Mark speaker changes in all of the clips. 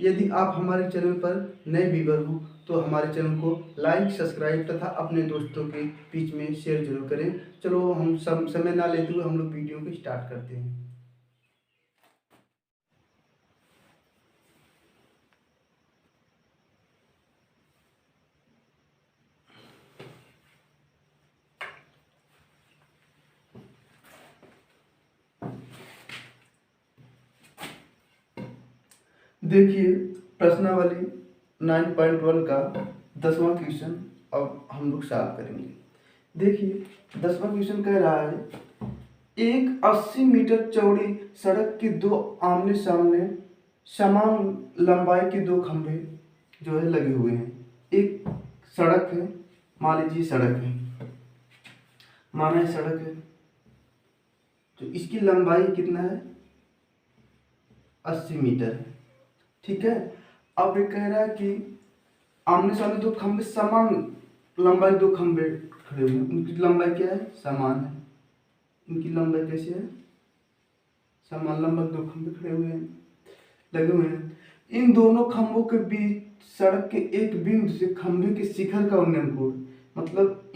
Speaker 1: यदि आप हमारे चैनल पर नए व्यूअर हो तो हमारे चैनल को लाइक, सब्सक्राइब तथा अपने दोस्तों के बीच में शेयर जरूर करें। चलो हम सब समय ना लेते हुए हम लोग वीडियो को स्टार्ट करते हैं। देखिए प्रश्नावली 9.1 का 10वां क्वेश्चन अब हम लोग सॉल्व करेंगे। देखिए 10वां क्वेश्चन कह रहा है एक 80 मीटर चौड़ी सड़क के दो आमने सामने समान लंबाई के दो खंभे जो है लगे हुए हैं। एक सड़क है, मान लीजिए सड़क है, माना है सड़क है, तो इसकी लंबाई कितना है 80 मीटर है। ठीक है, अब ये कह रहा है कि आमने सामने दो खंभे समान लंबाई, दो खंभे खड़े हुए हैं, उनकी लंबाई क्या है समान है। इनकी लंबाई कैसे है समान लंबाई, दो खंभे खड़े हुए हैं, लगे हुए हैं। इन दोनों खंभों के बीच सड़क के एक बिंदु से खंभे के शिखर का उन्नयन कोण, मतलब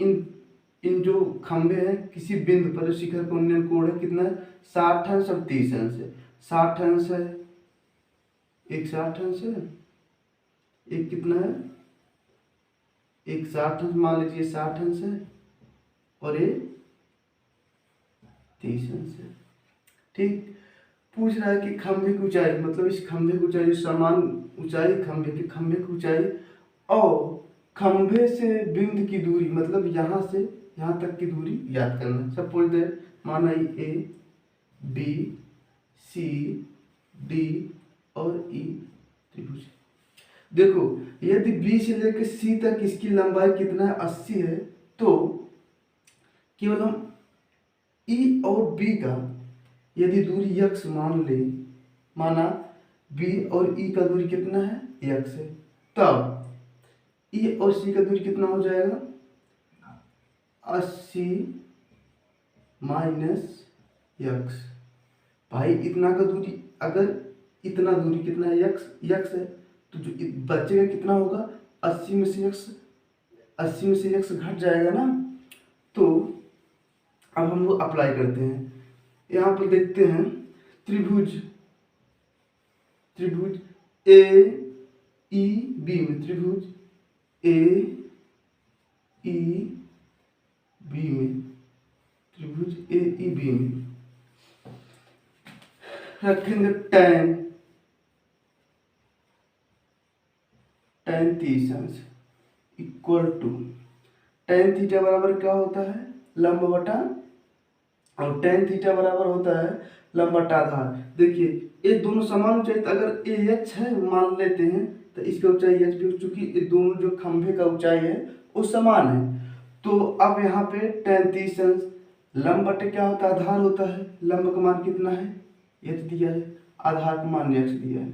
Speaker 1: इन जो खंभे हैं किसी बिंदु पर जो शिखर का उन्नयन कोण है कितना है 60 अंश और 30 अंश है। 60 अंश है, एक 60 अंश है, एक कितना है एक 60 अंश, मान लीजिए 60 अंश है और ये 30 अंश है। ठीक, पूछ रहा है कि खंभे की ऊंचाई, मतलब इस खंभे की ऊंचाई समान ऊंचाई खंभे की ऊंचाई और खंभे से बिंदु की दूरी, मतलब यहाँ से यहाँ तक की दूरी याद करना। सपोज दैट माना ए बी सी डी और ई त्रिभुज। देखो यदि बी से लेकर सी तक इसकी लंबाई कितना है 80 है, तो केवल हम ई और बी का यदि दूरी यक्स मान ले, माना बी और ई का दूरी कितना है यक्स है, तब ई और सी का दूरी कितना हो जाएगा 80 माइनस यक्स। भाई इतना का दूरी, अगर इतना दूरी कितना है यक्स है, तो जो बचेगा कितना होगा 80 में से यक्स घट जाएगा ना। तो अब हम लोग अप्लाई करते हैं, यहाँ पर देखते हैं त्रिभुज ए ई बी में, त्रिभुज ए ई बी में, त्रिभुज ए ई बी में रखेंगे tan 30 अंश इक्वल टू tan थीटा बराबर क्या होता है लंब बटा, और tan थीटा बराबर होता है लंब बटा आधार। देखिए ये दोनों समान ऊंचाई, अगर ए एच है मान लेते हैं तो इसका ऊंचाई एच भी, चूंकि ये दोनों जो खंभे का ऊंचाई है वो समान है। तो अब यहाँ पे tan 30 अंश लंब बटे क्या होता है आधार होता है, लंब का मान कितना है एच दिया है, आधार का मान एक्स दिया है।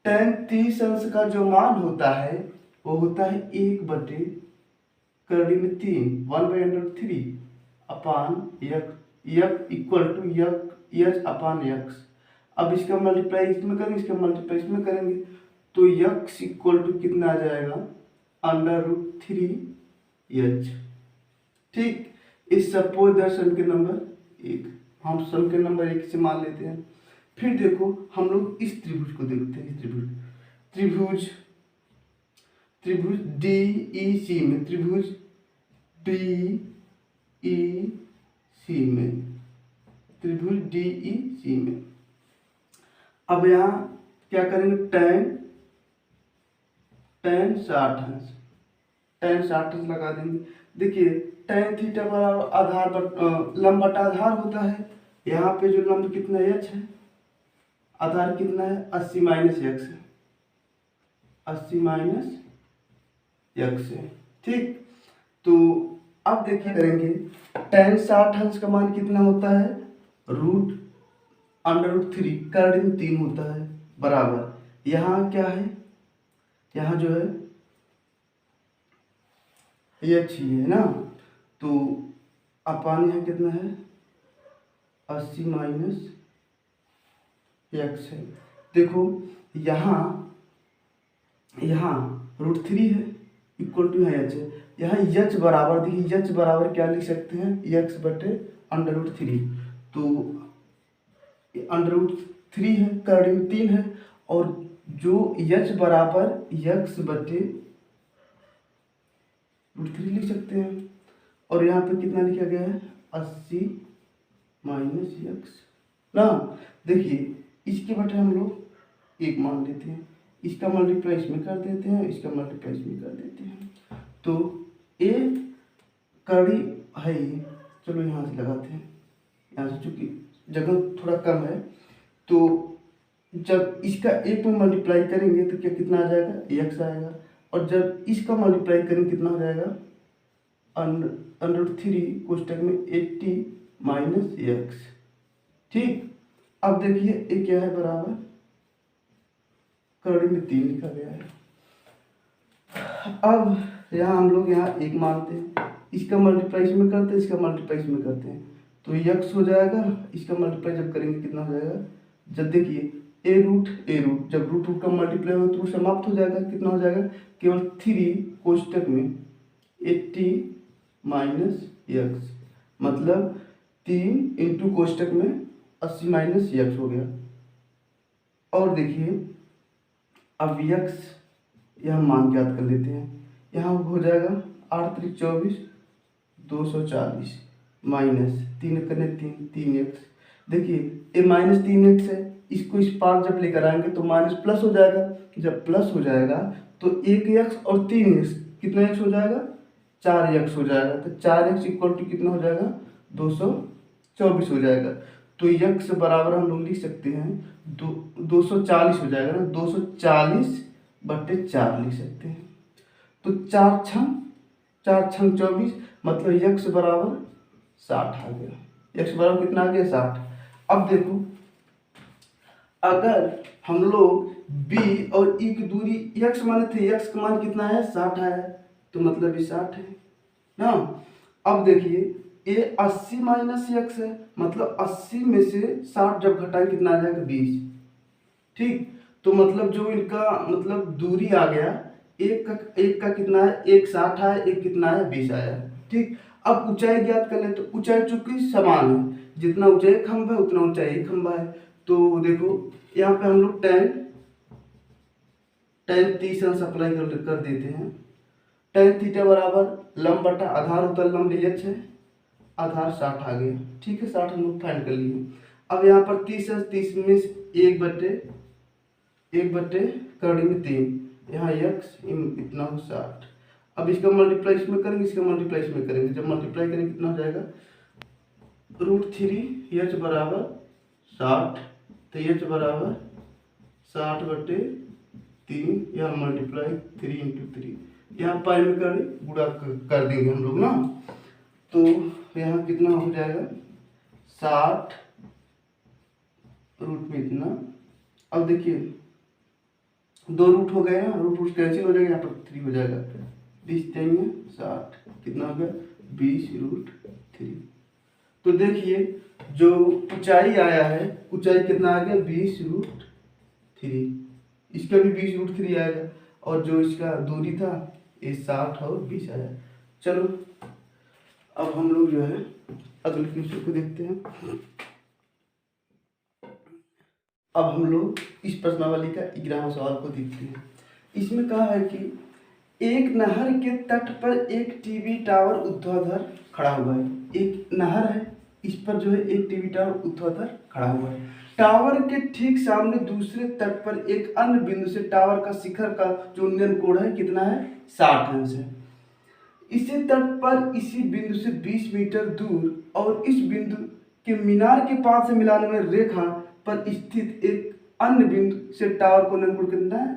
Speaker 1: tan 30 अंश का जो मान होता है वो होता है 1/3 1/3 अपान यक इक्वल टू यच अपान यक्स। अब इसका मल्टीप्लाई इसमें करेंगे, इसका मल्टीप्लाई इसमें करेंगे, तो यक्स इक्वल टू कितना आ जाएगा √3 ठीक, इस सपोज दैट सम के नंबर 1, हम सम के नंबर 1 से मान लेते हैं। फिर देखो हम लोग इस त्रिभुज को देखते हैं, त्रिभुज डी ई सी में, त्रिभुज डी ई सी में, त्रिभुज डी ई सी में। अब यहाँ क्या करेंगे tan 60 अंश, tan 60 अंश लगा देंगे। देखिए tan थीटा बराबर आधार लंब बटा आधार होता है, यहाँ पे जो लंब कितना एच है, आधार कितना है 80 माइनस यक्स है, 80 माइनस यक्स है। ठीक, तो अब देखिए करेंगे tan 60 अंश का मान कितना होता है √3 करंट में 3 होता है बराबर, यहाँ क्या है यहाँ जो है ये अच्छी है ना, तो अपान यहाँ कितना है 80 माइनस यक्स है। देखो यहाँ यहाँ √3 है इक्वल टू यहाँ एच है। यहाँ एच बराबर, देखिए एच बराबर क्या लिख सकते हैं, एक्स बटे √3। तो √3 है, करड़ी में 3 है, और जो एच बराबर एक्स बटे √3 लिख सकते हैं। और यहाँ पे कितना लिखा गया है, 80 माइनस एक्स ना। देखिए इसके बटे हम लोग 1 मान लेते हैं, इसका मल्टीप्लाई इसमें कर देते हैं, इसका मल्टीप्लाई इसमें कर देते हैं। तो ए कड़ी है ये, चलो यहाँ से लगाते हैं, यहाँ से चूँकि जगह थोड़ा कम है, तो जब इसका एक में मल्टीप्लाई करेंगे तो क्या कितना आ जाएगा, एक्स आएगा। और जब इसका मल्टीप्लाई करेंगे कितना हो जाएगा, √3 कोष्टक में 80 माइनस एक्स। ठीक, अब देखिए ये क्या है, बराबर करड़ी में 3 लिखा गया है। अब यहाँ हम लोग यहाँ 1 मानते हैं, इसका मल्टीप्लाई इसमें करते हैं, इसका मल्टीप्लाई इसमें करते हैं, तो एक्स हो जाएगा। इसका मल्टीप्लाई जब करेंगे कितना हो जाएगा, जब देखिए ए रूट जब रूट का मल्टीप्लाई हो तो रूट समाप्त हो जाएगा, कितना हो जाएगा, केवल 3 कोष्टक में 80 माइनस एक्स, मतलब 3 इंटू कोष्टक में 80 माइनस एक्स हो गया। और देखिए अब एक्स यहाँ मान ज्ञात कर लेते हैं, यहाँ हो जाएगा 8 3 24 240 माइनस 3 करने 3 एक्स। देखिए ये -3x है, इसको इस पार जब लेकर आएंगे तो माइनस प्लस हो जाएगा, जब प्लस हो जाएगा तो 1x और 3x कितना x हो जाएगा, 4x हो जाएगा। तो 4x इक्वल टू कितना हो जाएगा, 224 हो जाएगा। तो x बराबर हम लोग लिख सकते हैं 240 हो जाएगा ना, 240 बटे 4 लिख सकते हैं। तो 4 छंग 24, मतलब x बराबर 60 आ गया। x बराबर कितना आ गया, 60। अब देखो अगर हम लोग b और e की दूरी x माने थे, x का मान कितना है, 60 है, तो मतलब ये 60 है ना। अब देखिए ये 80 माइनस x है, मतलब 80 में से 60 जब घटाएं कितना आ जाएगा, 20। ठीक, तो मतलब जो इनका मतलब दूरी आ गया, एक का कितना है, एक 60 है, एक कितना है, 20 आया है। ठीक, अब ऊंचाई ज्ञात कर ले, तो ऊंचाई चूंकि समान है, जितना ऊंचाई खंभा है उतना ऊंचाई खंभा है। तो देखो यहाँ पे हम लोग tan 30 अंश अप्लाई कर देते हैं। tan थीटा बराबर लंब बटा आधार होता है, लंब एच है, आधार 60 आ गया। ठीक है, 60 हम लोग फाइंड कर लिए। अब यहाँ पर 30 में 1 बटे करड़ी में 3, यहाँ x इतना हो 60। अब इसका मल्टीप्लाई इसमें करेंगे, इसका मल्टीप्लाई इसमें करेंगे, जब मल्टीप्लाई करेंगे कितना हो जाएगा, √3 h बराबर 60, तो h बराबर 60 बटे 3, यहाँ मल्टीप्लाई 3 इंटू 3, यहाँ पाई में कर गुणा कर देंगे हम लोग ना। तो यहाँ कितना हो जाएगा, 60 रूट में इतना। अब देखिए 2 रूट हो गए ना, रूट कैंसिल हो जाएगा, यहाँ पर 3 हो जाएगा, 20 में 60 कितना हो गया, 20√3। तो देखिए जो ऊंचाई आया है, ऊंचाई कितना आ गया, 20√3, इसका भी 20√3 आएगा, और जो इसका दूरी था ये 60 और 20 आया। चलो अब हम लोग जो है अगले क्वेश्चन को देखते हैं। अब हम लोग इस प्रश्नावली का 11वां सवाल को देखते हैं। इसमें कहा है कि एक नहर के तट पर एक टीवी टावर ऊर्ध्वाधर खड़ा हुआ है। एक नहर है, इस पर जो है एक टीवी टावर ऊर्ध्वाधर खड़ा हुआ है। टावर के ठीक सामने दूसरे तट पर एक अन्य बिंदु से टावर का शिखर का जो उन्नयन कोण है कितना है, 60 अंश है। इसी तट पर इसी बिंदु से 20 मीटर दूर और इस बिंदु के मीनार के पास से मिलाने वाली रेखा पर स्थित एक अन्य बिंदु से टावर को उन्नयन कोण कितना है,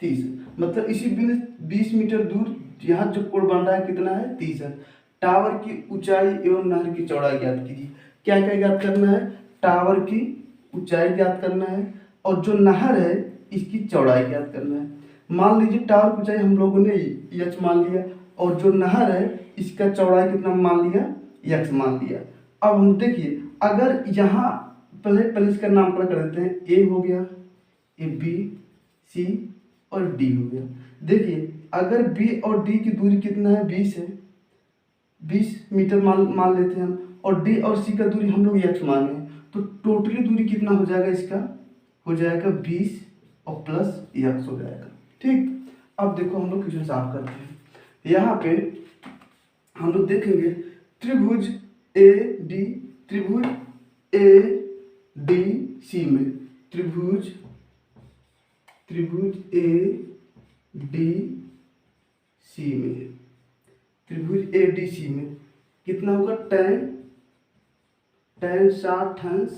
Speaker 1: 30। मतलब इसी बिंदु 20 मीटर दूर यहाँ जो कोण बन रहा है कितना है, 30 है। टावर की ऊंचाई एवं नहर की चौड़ाई ज्ञात कीजिए। क्या क्या ज्ञात करना है, टावर की ऊंचाई ज्ञात करना है और जो नहर है इसकी चौड़ाई ज्ञात करना है। मान लीजिए टावर की ऊंचाई हम लोगों ने h मान लिया और जो नहर है इसका चौड़ाई कितना मान लिया, x मान लिया। अब हम देखिए अगर यहाँ पहले इसका नामकरण कर देते हैं, a हो गया, ये बी सी और डी हो गया। देखिए अगर बी और डी की दूरी कितना है 20 है, 20 मीटर मान लेते हैं हम, और डी और सी का दूरी हम लोग x माने हैं, तो टोटली दूरी कितना हो जाएगा इसका, हो जाएगा 20 और प्लस x हो जाएगा। ठीक, अब देखो हम लोग क्वेश्चन सॉल्व करते हैं। यहाँ पे हम लोग देखेंगे त्रिभुज ए डी, त्रिभुज ए डी सी में, त्रिभुज ए डी सी में, त्रिभुज ए डी सी में कितना होगा, tan 60 अंश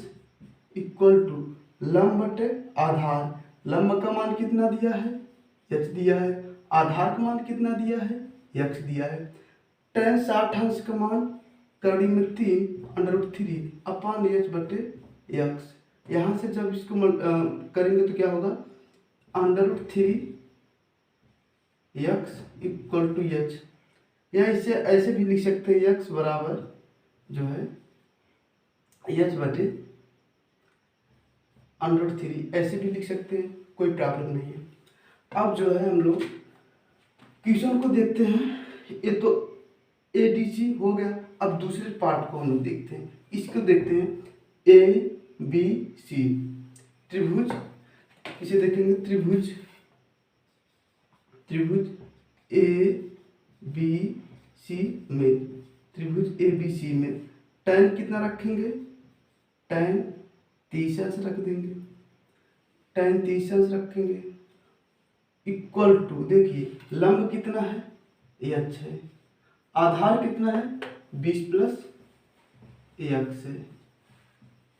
Speaker 1: इक्वल टू लंब बटे आधार। लंब का मान कितना दिया है, x दिया है, आधार का मान कितना दिया है, x दिया है। tan 60 अंश का मान कड़ी में 3√3 अपान h बटे x। यहाँ से जब इसको करेंगे तो क्या होगा, √3 x इक्वल टू h। या इसे ऐसे भी लिख सकते हैं, x बराबर जो है h बटे √3, ऐसे भी लिख सकते हैं, कोई प्रॉब्लम नहीं है। अब जो है हम लोग क्वेश्चन को देखते हैं। ये तो ADC हो गया, अब दूसरे पार्ट को हम लोग देखते हैं। इसको देखते हैं ABC त्रिभुज, इसे देखेंगे त्रिभुज ABC में, त्रिभुज ABC में tan कितना रखेंगे, tan 30 अंश रख देंगे, tan 30 अंश रखेंगे इक्वल टू, देखिए लंब कितना है, ये अच्छा है, आधार कितना है 20 प्लस x है,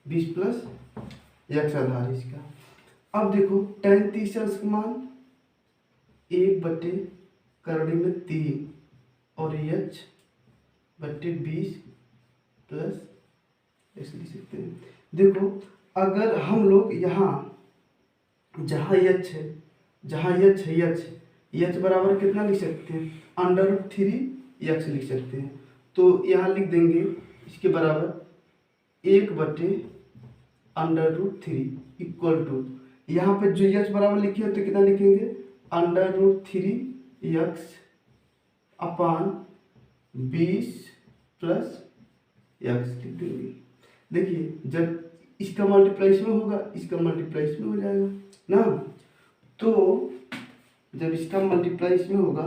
Speaker 1: 20 प्लस x आधार इसका। अब देखो tan 30 अंश का मान 1 बटे करड़ी में 3 और h बटे 20 प्लस x लिख सकते हैं। देखो अगर हम लोग यहाँ जहाँ h है, h बराबर कितना लिख सकते हैं, √3 x लिख सकते हैं। तो यहाँ लिख देंगे इसके बराबर 1 बटे √3 इक्वल टू, यहाँ पे जो x बराबर लिखे हैं तो कितना लिखेंगे, √3 x अपान 20 प्लस x लिख देंगे। देखिए जब इसका मल्टीप्लाई इसमें होगा, इसका मल्टीप्लाई इसमें हो जाएगा ना, तो जब इसका मल्टीप्लाई इसमें होगा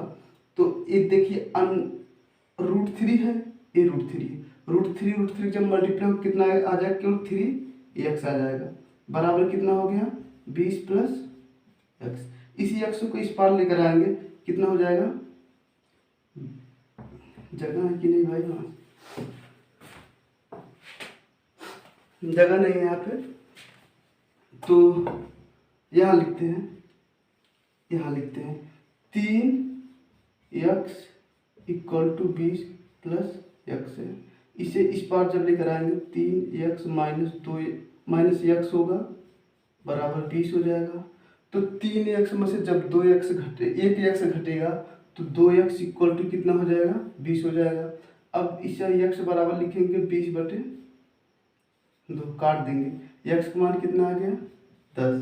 Speaker 1: तो ये देखिए √3 है, ये √3 है, √3 जब मल्टीप्लाई कितना आ जाएगा, केवल 3x आ जाएगा, बराबर कितना हो गया 20 प्लस x। इसी x को इस पार लेकर आएंगे, कितना हो जाएगा, जगह है कि नहीं भाई, वहाँ जगह नहीं है यहाँ पे, तो यहाँ लिखते हैं 3x equal to 20 plus x है। इसे इस पार जब लेकर आएंगे 3x माइनस 2 माइनस x होगा बराबर 20 हो जाएगा। तो 3x में से जब 2x घटे 1x घटेगा तो 2x इक्वल टू कितना हो जाएगा, 20 हो जाएगा। अब इसे x बराबर लिखेंगे 20 बटे 2, काट देंगे, x का मान कितना आ गया 10।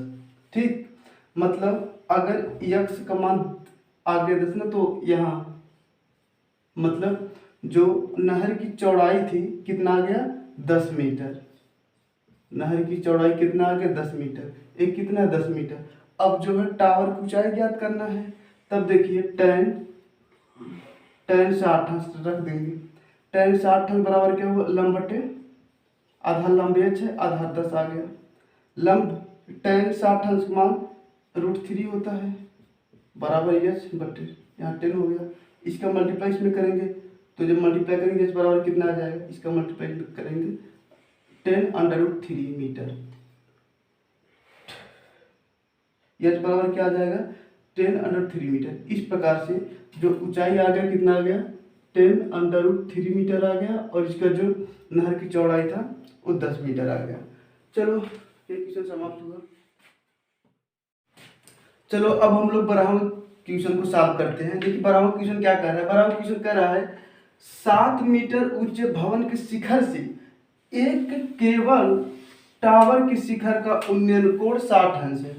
Speaker 1: ठीक, मतलब अगर x का मान आ गया 10 ना, तो यहाँ मतलब जो नहर की चौड़ाई थी कितना आ गया 10 मीटर, नहर की चौड़ाई कितना आ गया 10 मीटर, एक कितना 10 मीटर। अब जो है टावर की ऊंचाई ज्ञात करना है, तब देखिए tan 60 अंश रख देंगे, tan 60 अंश बराबर क्या हुआ, लंब बटे आधार, लंब h है, आधार 10 आ गया, लंब tan 60 अंश का मान √3 होता है बराबर h बटे यहाँ 10 हो गया। इसका मल्टीप्लाई इसमें करेंगे तो जब मल्टीप्लाई करेंगे h बराबर कितना आ जाएगा, इसका मल्टीप्लाई करेंगे 10√3 मीटर, h बराबर क्या आ जाएगा 10√3 मीटर। इस प्रकार से जो ऊंचाई आ गया कितना आ गया 10√3 मीटर आ गया, और इसका जो नहर की चौड़ाई था वो 10 मीटर आ गया। चलो ये क्वेश्चन समाप्त हुआ। चलो अब हम लोग बराबर क्वेश्चन को सॉल्व करते हैं। देखिए बराबर क्वेश्चन क्या कह रहा है, बराबर क्वेश्चन कह रहा है 7 मीटर ऊंचे भवन के शिखर से एक केबल टावर के शिखर का उन्नयन कोण 60 अंश है।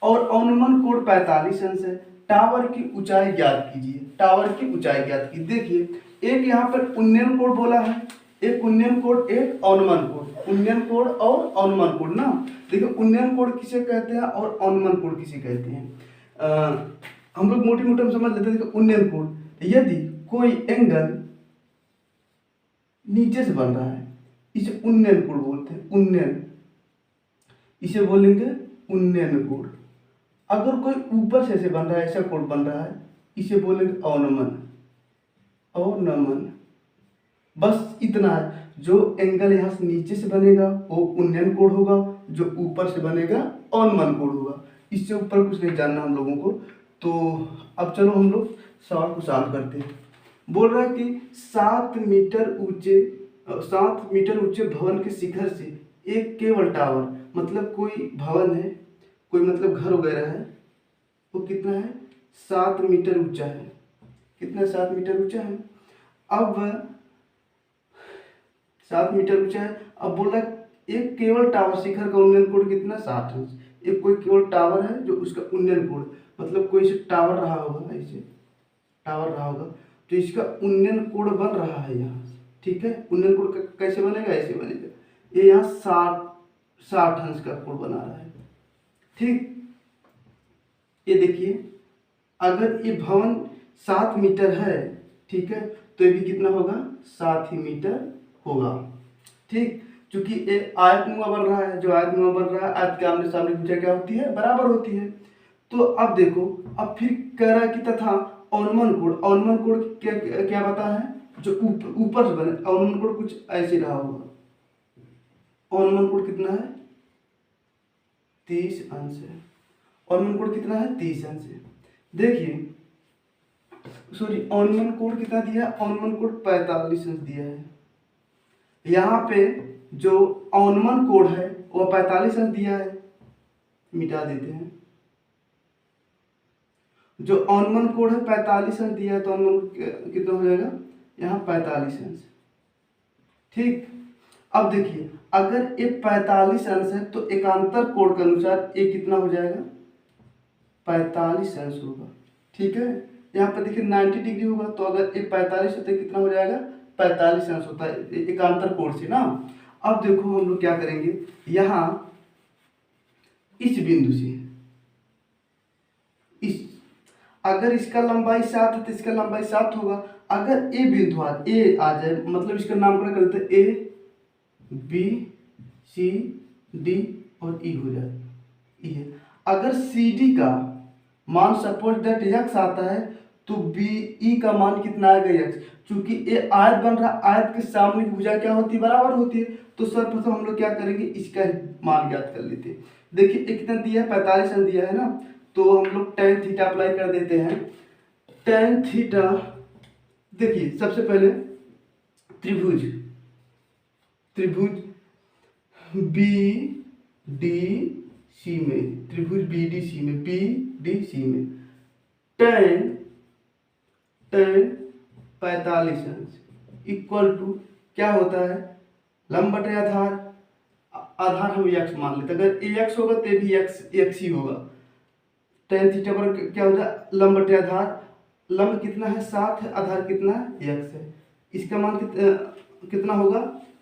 Speaker 1: और अनुमान कोण 45 अंश है। टावर की ऊंचाई ज्ञात कीजिए, टावर की ऊंचाई ज्ञात कीजिए। देखिए एक यहाँ पर उन्नयन कोण बोला है, एक उन्नयन कोण एक अनुमान कोण, उन्नयन कोण और अनुमान कोण ना। देखिए उन्नयन कोण किसे कहते हैं और अनुमान कोण किसे कहते हैं। हम लोग मोटी मोटी समझ लेते हैं। देखिए उन्नयन कोण, यदि कोई एंगल नीचे से बन रहा है इसे उन्नयन कोण बोलते हैं, उन्नयन, इसे बोलेंगे उन्नयन कोण। अगर कोई ऊपर से बन रहा है, ऐसा कोण बन रहा है, इसे बोलेंगे अवनमन, अवनमन। बस इतना है, जो एंगल यहाँ से नीचे से बनेगा वो उन्नयन कोण होगा, जो ऊपर से बनेगा अवनमन कोण होगा। इससे ऊपर कुछ नहीं जानना हम लोगों को। तो अब चलो हम लोग सवाल को सॉल्व करते हैं। बोल रहा है कि 7 मीटर ऊंचे भवन के शिखर से एक केबल टावर, मतलब कोई भवन है, कोई मतलब घर वगैरह है, वो कितना है 7 मीटर ऊंचा है। कितना 7 मीटर ऊंचा है। अब 7 मीटर ऊंचा है। अब बोल रहा है एक केबल टावर शिखर का उन्नयन कोण कितना 60 अंश। एक कोई केबल टावर है जो उसका उन्नयन कोण, मतलब कोई से टावर रहा होगा, ऐसे टावर रहा होगा, तो इसका उन्नयन कोण बन रहा है यहाँ से। ठीक है, उन्नयन कोण कैसे बनेगा, ऐसे बनेगा। ये यहाँ 60 अंश का कोण बना रहा है। ठीक, ये देखिए अगर ये भवन 7 मीटर है, ठीक है, तो ये भी कितना होगा 7 ही मीटर होगा। ठीक, क्योंकि ये आयतनुमा बन रहा है, जो आयतनुमा बन रहा है आयत के आमने सामने की ऊंचाई क्या होती है, बराबर होती है। तो अब देखो, अब फिर कह रहा है कि तथा अवनमन कोण, अवनमन कोण क्या क्या बता है, जो ऊपर से बने, अवनमन कोण कुछ ऐसे रहा होगा। अवनमन कोण कितना है 30 अंश है। अवनमन कोण कितना है 30 अंश है। देखिए सॉरी, अवनमन कोण कितना दिया है, अवनमन कोण 45 अंश दिया है। यहाँ पे जो अवनमन कोण है वो 45 अंश दिया है, मिटा देते हैं। जो अवनमन कोण है 45 अंश दिया है, तो अवनमन कितना हो जाएगा यहाँ 45 अंश। ठीक, अब देखिए अगर ये 45 अंश है तो एकांतर कोण के अनुसार ये कितना हो जाएगा 45 अंश होगा। ठीक है, यहाँ पर देखिए 90 डिग्री होगा, तो अगर ये 45 है तो कितना हो जाएगा 45 अंश होता है एकांतर कोण से ना। अब देखो हम लोग क्या करेंगे, यहाँ इस बिंदु से इस, अगर इसका लंबाई 7 है तो इसका लंबाई 7 होगा। अगर ए बिंदु ए आ जाए, मतलब इसका नामकरण कर देते हैं ए बी सी डी और ई हो जाए, ई है। अगर सी डी का मान सपोज दैट x आता है तो बी ई का मान कितना आएगा x, क्योंकि ये आयत बन रहा, आयत के सामने की भुजा क्या होती है, बराबर होती है। तो सर्वप्रथम हम लोग क्या करेंगे, इसका मान ज्ञात कर लेते हैं। देखिए एक कितना दिया है 45 अंश दिया है ना, तो हम लोग tan थीटा अप्लाई कर देते हैं। tan थीटा, देखिए सबसे पहले त्रिभुज बी डी सी में, त्रिभुज बी डी सी में, बी डी सी में tan 45 अंश इक्वल टू क्या होता है, लंब बटे आधार, आधार हम x मान लेते हैं। अगर ए एक्स होगा तो भी x ही होगा। tan थीटा पर क्या हो जाए, लंब बटे आधार, लंब कितना है 7 है, आधार कितना है x है। इसका मान कितना होगा,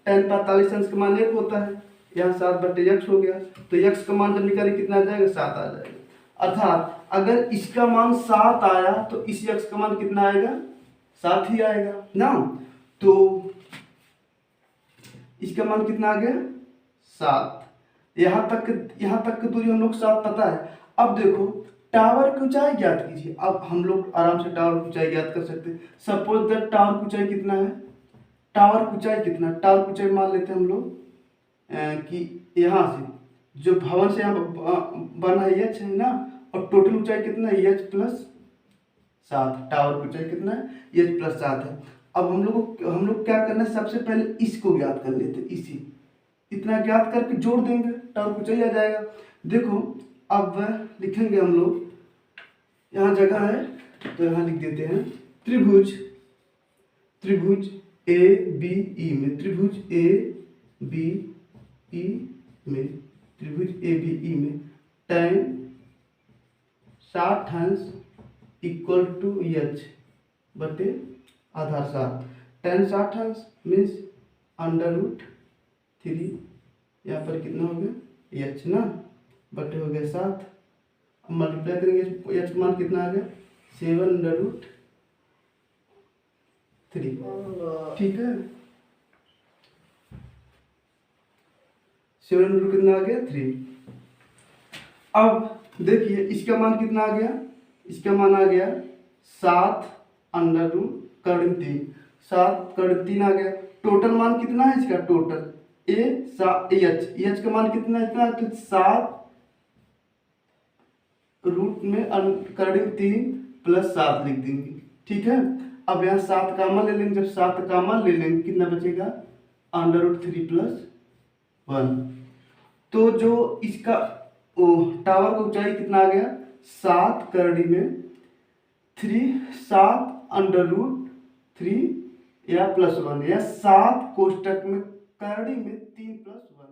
Speaker 1: tan 45 अंश का मान 1 होता है, यहाँ 7 बटे x हो गया, तो x का मान जब निकाले कितना आ जाएगा 7 आ जाएगा। अर्थात अगर इसका मान 7 आया तो इस x का मान कितना आएगा 7 ही आएगा ना। तो इसका मान कितना आ गया 7। यहाँ तक की दूरी हम लोग 7 पता है। अब देखो टावर की ऊंचाई ज्ञात कीजिए। अब हम लोग आराम से टावर की ऊंचाई ज्ञात कर सकते हैं। सपोज दैट टावर की ऊंचाई कितना है, टावर की ऊंचाई कितना, टावर की ऊंचाई मान लेते हैं हम लोग कि यहाँ से जो भवन से यहाँ बना है h है ना, और टोटल ऊंचाई कितना है h प्लस 7, टावर की ऊंचाई कितना है h प्लस 7 है। अब हम लोग क्या करना है, सबसे पहले इसको ज्ञात कर लेते हैं, इसी इतना ज्ञात करके जोड़ देंगे, टावर की ऊंचाई आ जाएगा। देखो अब लिखेंगे हम लोग, यहाँ जगह है तो यहाँ लिख देते हैं त्रिभुज ए बी ई में, त्रिभुज ए बी ई में, त्रिभुज ए बी ई में tan 60 अंश इक्वल टू एच बटे आधार 7। tan 60 अंश मीन्स √3, यहाँ पर कितना हो गया एच ना, बटे हो गया 7। अब मल्टीप्लाई करेंगे एच का मान कितना आ गया 7√3, ठीक है। 7 कितना आ गया 3। अब देखिए इसका मान कितना आ गया, इसका मान आ गया 7√3, 7√3 आ गया। टोटल मान कितना है इसका, टोटल एच का मान कितना है, इतना तो 7√3 प्लस 7 लिख देंगे, ठीक है। अब यहाँ 7 कामा ले लेंगे, जब 7 कामा ले लेंगे कितना बचेगा √3 प्लस 1। तो जो इसका टावर का ऊंचाई कितना आ गया 7 करड़ी में 3, 7√3 या प्लस 1 या 7 कोष्टक में करड़ी में 3 प्लस 1।